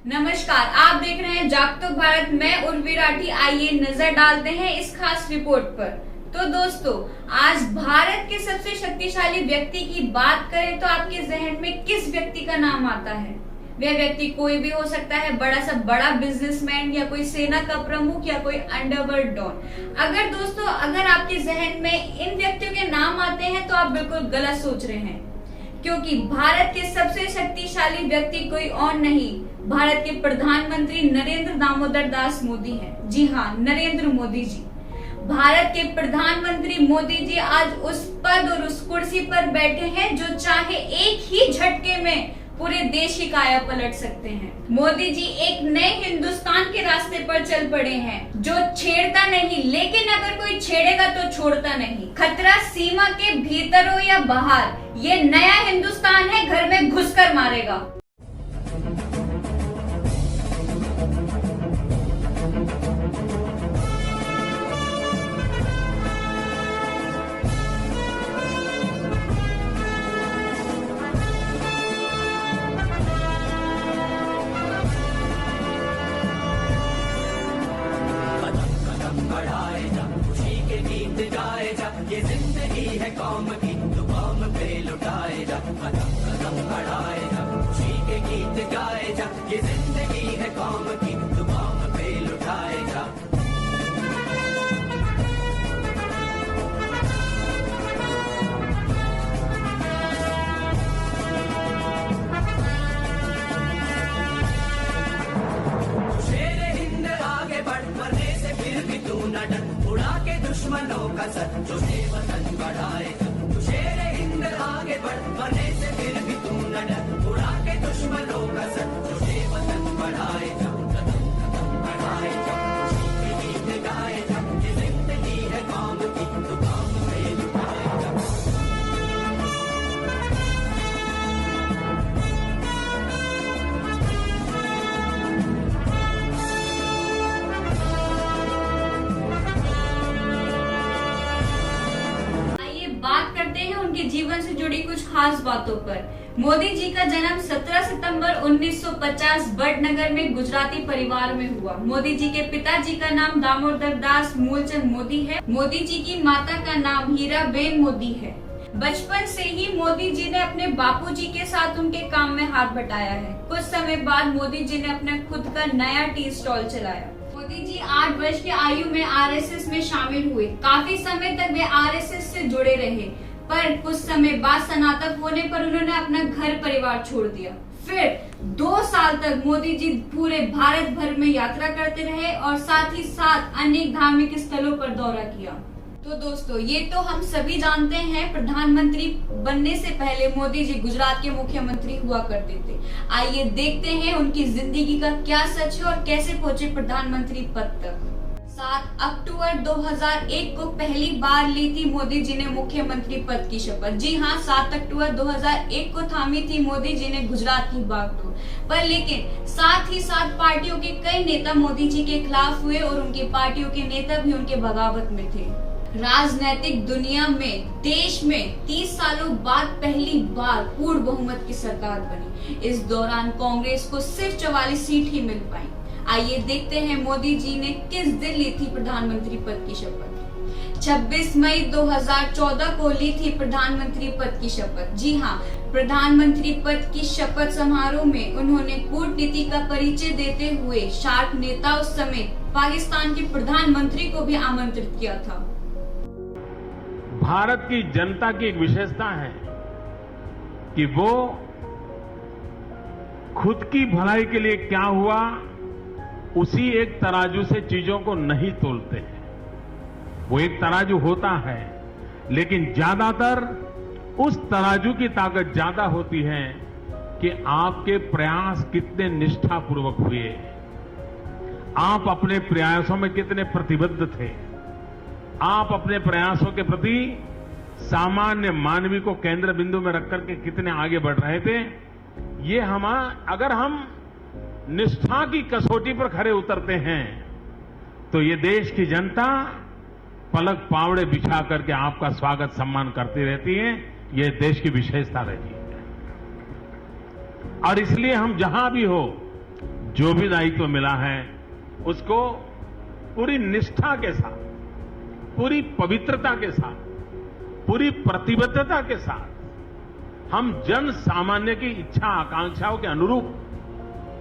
नमस्कार, आप देख रहे हैं जागतो भारत। मैं उर्वी राठी। आइए नजर डालते हैं इस खास रिपोर्ट पर। तो दोस्तों, आज भारत के सबसे शक्तिशाली व्यक्ति की बात करें तो आपके जहन में किस व्यक्ति का नाम आता है? वह व्यक्ति कोई भी हो सकता है, बड़ा बिजनेसमैन या कोई सेना का प्रमुख या कोई अंडरवर्ल्ड डॉन। अगर आपके जहन में इन व्यक्तियों के नाम आते हैं तो आप बिल्कुल गलत सोच रहे हैं, क्योंकि भारत के सबसे शक्तिशाली व्यक्ति कोई और नहीं, भारत के प्रधानमंत्री नरेंद्र दामोदर दास मोदी हैं। जी हाँ, नरेंद्र मोदी जी। भारत के प्रधानमंत्री मोदी जी आज उस पद और उस कुर्सी पर बैठे हैं जो चाहे एक ही झटके में पूरे देश की काया पलट सकते हैं। मोदी जी एक नए हिंदुस्तान के रास्ते पर चल पड़े हैं, जो छेड़ता नहीं, लेकिन अगर कोई छेड़ेगा तो छोड़ता नहीं। खतरा सीमा के भीतर हो या बाहर, ये नया हिंदुस्तान है, घर में घुसकर मारेगा। बढ़ाए जा, खुशी के गीत गाए जा, ये जिंदगी है कौम की, तू कौम पे लुटाए जा। कदम कदम बढ़ाए जा, खुशी के गीत गाए जा, ये जिंदगी है कौम की, तू कौम पे लुटाए जा। शेरे हिंद आगे बढ़, मरने से फिर भी तू न डर, उड़ा के दुश्मनों का सर, जो वतन बढ़ाए। तू शेरे हिंद आगे बढ़, मरने से फिर भी तू न डर, उड़ा के दुश्मनों का सर, जो वतन बढ़ाए जा। कदम कदम बढ़ाए जा, खुशी के गीत गाए जा, ये जिंदगी है कौम की, तू कौम पे लुटाए जा। बात करते हैं उनके जीवन से जुड़ी कुछ खास बातों पर। मोदी जी का जन्म 17 सितंबर 1950 बड़नगर में गुजराती परिवार में हुआ। मोदी जी के पिताजी का नाम दामोदर दास मूलचंद मोदी है। मोदी जी की माता का नाम हीराबेन मोदी है। बचपन से ही मोदी जी ने अपने बापूजी के साथ उनके काम में हाथ बटाया है। कुछ समय बाद मोदी जी ने अपना खुद का नया टी स्टॉल चलाया। मोदी जी 8 वर्ष की आयु में आरएसएस में शामिल हुए। काफी समय तक वे आरएसएस से जुड़े रहे, पर कुछ समय बाद स्नातक होने पर उन्होंने अपना घर परिवार छोड़ दिया। फिर 2 साल तक मोदी जी पूरे भारत भर में यात्रा करते रहे और साथ ही साथ अनेक धार्मिक स्थलों पर दौरा किया। तो दोस्तों, ये तो हम सभी जानते हैं, प्रधानमंत्री बनने से पहले मोदी जी गुजरात के मुख्यमंत्री हुआ करते थे। आइए देखते हैं उनकी जिंदगी का क्या सच है और कैसे पहुंचे प्रधानमंत्री पद तक। 7 अक्टूबर 2001 को पहली बार ली थी मोदी जी ने मुख्यमंत्री पद की शपथ। जी हाँ, 7 अक्टूबर 2001 को थामी थी मोदी जी ने गुजरात की बागडोर। पर लेकिन साथ ही साथ पार्टियों के कई नेता मोदी जी के खिलाफ हुए और उनकी पार्टियों के नेता भी उनके बगावत में थे। राजनीतिक दुनिया में देश में 30 सालों बाद पहली बार पूर्ण बहुमत की सरकार बनी। इस दौरान कांग्रेस को सिर्फ 44 सीट ही मिल पाई। आइए देखते हैं मोदी जी ने किस दिन ली थी प्रधानमंत्री पद की शपथ। 26 मई 2014 को ली थी प्रधानमंत्री पद की शपथ। जी हाँ, प्रधानमंत्री पद की शपथ समारोह में उन्होंने कूटनीति का परिचय देते हुए सार्क नेताओं समेत पाकिस्तान के प्रधानमंत्री को भी आमंत्रित किया था। भारत की जनता की एक विशेषता है कि वो खुद की भलाई के लिए क्या हुआ, उसी एक तराजू से चीजों को नहीं तोलते हैं। वो एक तराजू होता है, लेकिन ज्यादातर उस तराजू की ताकत ज्यादा होती है कि आपके प्रयास कितने निष्ठापूर्वक हुए, आप अपने प्रयासों में कितने प्रतिबद्ध थे, आप अपने प्रयासों के प्रति सामान्य मानवी को केंद्र बिंदु में रख करके कितने आगे बढ़ रहे थे। ये अगर हम निष्ठा की कसौटी पर खरे उतरते हैं तो ये देश की जनता पलक पावड़े बिछा करके आपका स्वागत सम्मान करती रहती है। ये देश की विशेषता रही है और इसलिए हम जहां भी हो जो भी दायित्व मिला है उसको पूरी निष्ठा के साथ, पूरी पवित्रता के साथ, पूरी प्रतिबद्धता के साथ हम जन सामान्य की इच्छा आकांक्षाओं के अनुरूप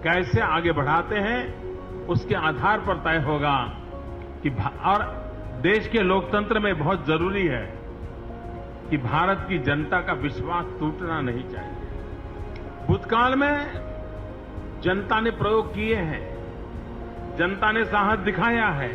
कैसे आगे बढ़ाते हैं उसके आधार पर तय होगा कि और देश के लोकतंत्र में बहुत जरूरी है कि भारत की जनता का विश्वास टूटना नहीं चाहिए। भूतकाल में जनता ने प्रयोग किए हैं, जनता ने साहस दिखाया है,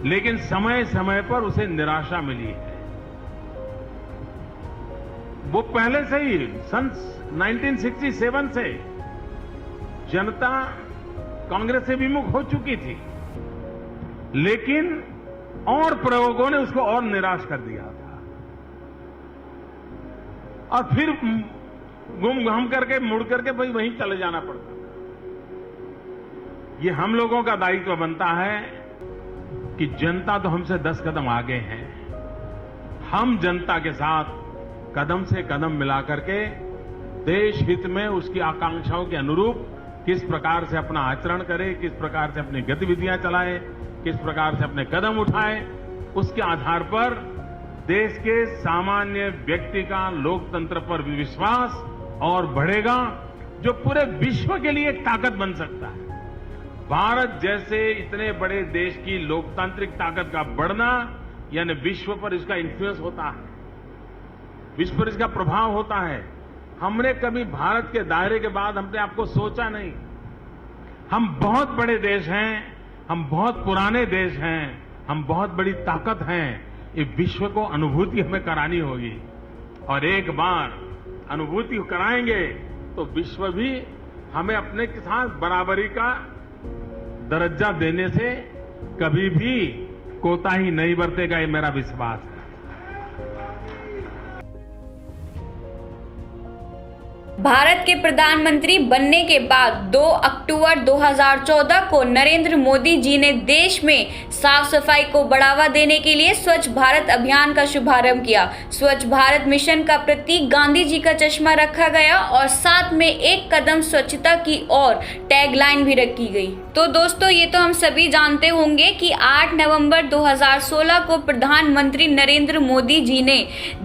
लेकिन समय समय पर उसे निराशा मिली है। वो पहले से ही सन 1967 से जनता कांग्रेस से विमुख हो चुकी थी, लेकिन और प्रयोगों ने उसको और निराश कर दिया था और फिर गुम घाम करके मुड़ करके भाई वहीं चले जाना पड़ता। ये हम लोगों का दायित्व बनता है कि जनता तो हमसे 10 कदम आगे है, हम जनता के साथ कदम से कदम मिला करके देश हित में उसकी आकांक्षाओं के अनुरूप किस प्रकार से अपना आचरण करे, किस प्रकार से अपनी गतिविधियां चलाए, किस प्रकार से अपने कदम उठाए, उसके आधार पर देश के सामान्य व्यक्ति का लोकतंत्र पर विश्वास और बढ़ेगा, जो पूरे विश्व के लिए एक ताकत बन सकता है। भारत जैसे इतने बड़े देश की लोकतांत्रिक ताकत का बढ़ना यानी विश्व पर इसका इन्फ्लुएंस होता है, विश्व पर इसका प्रभाव होता है। हमने कभी भारत के दायरे के बाद हमने आपको सोचा नहीं। हम बहुत बड़े देश हैं, हम बहुत पुराने देश हैं, हम बहुत बड़ी ताकत हैं। ये विश्व को अनुभूति हमें करानी होगी और एक बार अनुभूति कराएंगे तो विश्व भी हमें अपने के साथ बराबरी का दर्जा देने से कभी भी कोताही नहीं बरतेगा, ये मेरा विश्वास है। भारत के प्रधानमंत्री बनने के बाद 2 अक्टूबर 2014 को नरेंद्र मोदी जी ने देश में साफ सफाई को बढ़ावा देने के लिए स्वच्छ भारत अभियान का शुभारंभ किया। स्वच्छ भारत मिशन का प्रतीक गांधी जी का चश्मा रखा गया और साथ में एक कदम स्वच्छता की ओर टैगलाइन भी रखी गई। तो दोस्तों, ये तो हम सभी जानते होंगे कि 8 नवंबर 2016 को प्रधानमंत्री नरेंद्र मोदी जी ने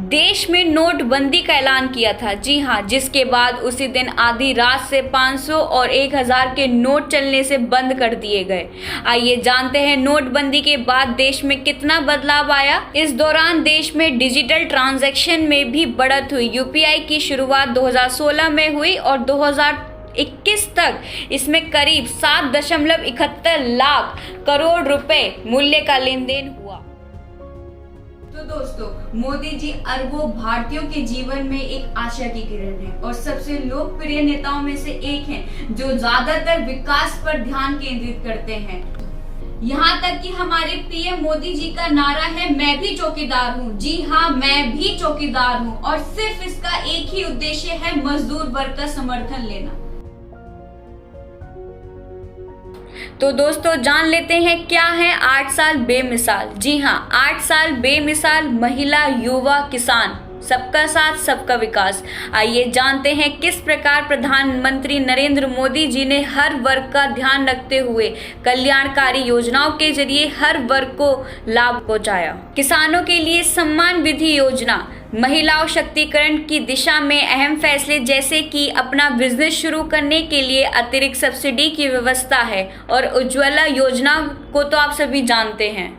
देश में नोटबंदी का ऐलान किया था। जी हाँ, जिसके बाद उसी दिन आधी रात से 500 और 1000 के नोट चलने से बंद कर दिए गए। आइए जानते हैं नोटबंदी के बाद देश में कितना बदलाव आया। इस दौरान देश में डिजिटल ट्रांजैक्शन में भी बढ़त हुई। यूपीआई की शुरुआत 2016 में हुई और 2021 तक इसमें करीब 7.71 लाख करोड़ रुपए मूल्य का लेन देन हुआ। तो दोस्तों, मोदी जी अरबों भारतीयों के जीवन में एक आशा की किरण है और सबसे लोकप्रिय नेताओं में से एक हैं, जो ज्यादातर विकास पर ध्यान केंद्रित करते हैं। यहाँ तक कि हमारे पीएम मोदी जी का नारा है, मैं भी चौकीदार हूँ। जी हाँ, मैं भी चौकीदार हूँ और सिर्फ इसका एक ही उद्देश्य है, मजदूर वर्ग का समर्थन लेना। तो दोस्तों, जान लेते हैं क्या है 8 साल बेमिसाल। जी हाँ, 8 साल बेमिसाल महिला, युवा, किसान, सबका साथ सबका विकास। आइए जानते हैं किस प्रकार प्रधानमंत्री नरेंद्र मोदी जी ने हर वर्ग का ध्यान रखते हुए कल्याणकारी योजनाओं के जरिए हर वर्ग को लाभ पहुंचाया। किसानों के लिए सम्मान विधि योजना, महिलाओं शक्तिकरण की दिशा में अहम फैसले जैसे कि अपना बिजनेस शुरू करने के लिए अतिरिक्त सब्सिडी की व्यवस्था है और उज्ज्वला योजना को तो आप सभी जानते हैं।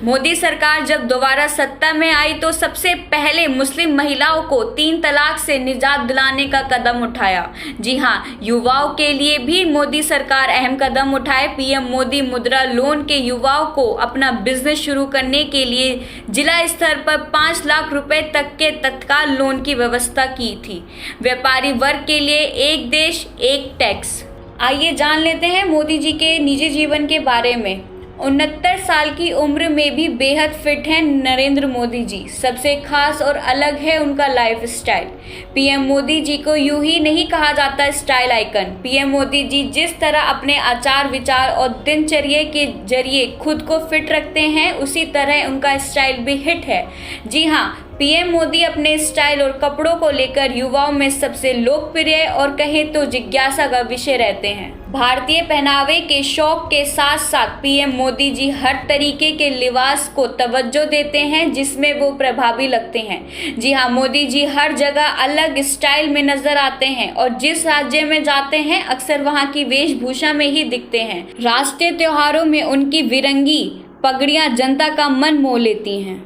मोदी सरकार जब दोबारा सत्ता में आई तो सबसे पहले मुस्लिम महिलाओं को 3 तलाक से निजात दिलाने का कदम उठाया। जी हाँ, युवाओं के लिए भी मोदी सरकार अहम कदम उठाए। पीएम मोदी मुद्रा लोन के युवाओं को अपना बिजनेस शुरू करने के लिए जिला स्तर पर 5 लाख रुपए तक के तत्काल लोन की व्यवस्था की थी। व्यापारी वर्ग के लिए एक देश एक टैक्स। आइए जान लेते हैं मोदी जी के निजी जीवन के बारे में। 69 साल की उम्र में भी बेहद फिट हैं नरेंद्र मोदी जी। सबसे खास और अलग है उनका life style. PM Modi ji को यूं ही नहीं कहा जाता style icon. PM Modi ji जिस तरह अपने आचार विचार और दिनचर्या के जरिए खुद को फिट रखते हैं, उसी तरह उनका स्टाइल भी हिट है। जी हाँ, पीएम मोदी अपने स्टाइल और कपड़ों को लेकर युवाओं में सबसे लोकप्रिय और कहें तो जिज्ञासा का विषय रहते हैं। भारतीय पहनावे के शौक के साथ साथ पीएम मोदी जी हर तरीके के लिबास को तवज्जो देते हैं जिसमें वो प्रभावी लगते हैं। जी हाँ, मोदी जी हर जगह अलग स्टाइल में नजर आते हैं और जिस राज्य में जाते हैं अक्सर वहाँ की वेशभूषा में ही दिखते हैं। राष्ट्रीय त्योहारों में उनकी विरंगी पगड़ियां जनता का मन मोह लेती हैं।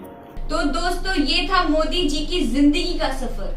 तो दोस्तों, ये था मोदी जी की जिंदगी का सफर।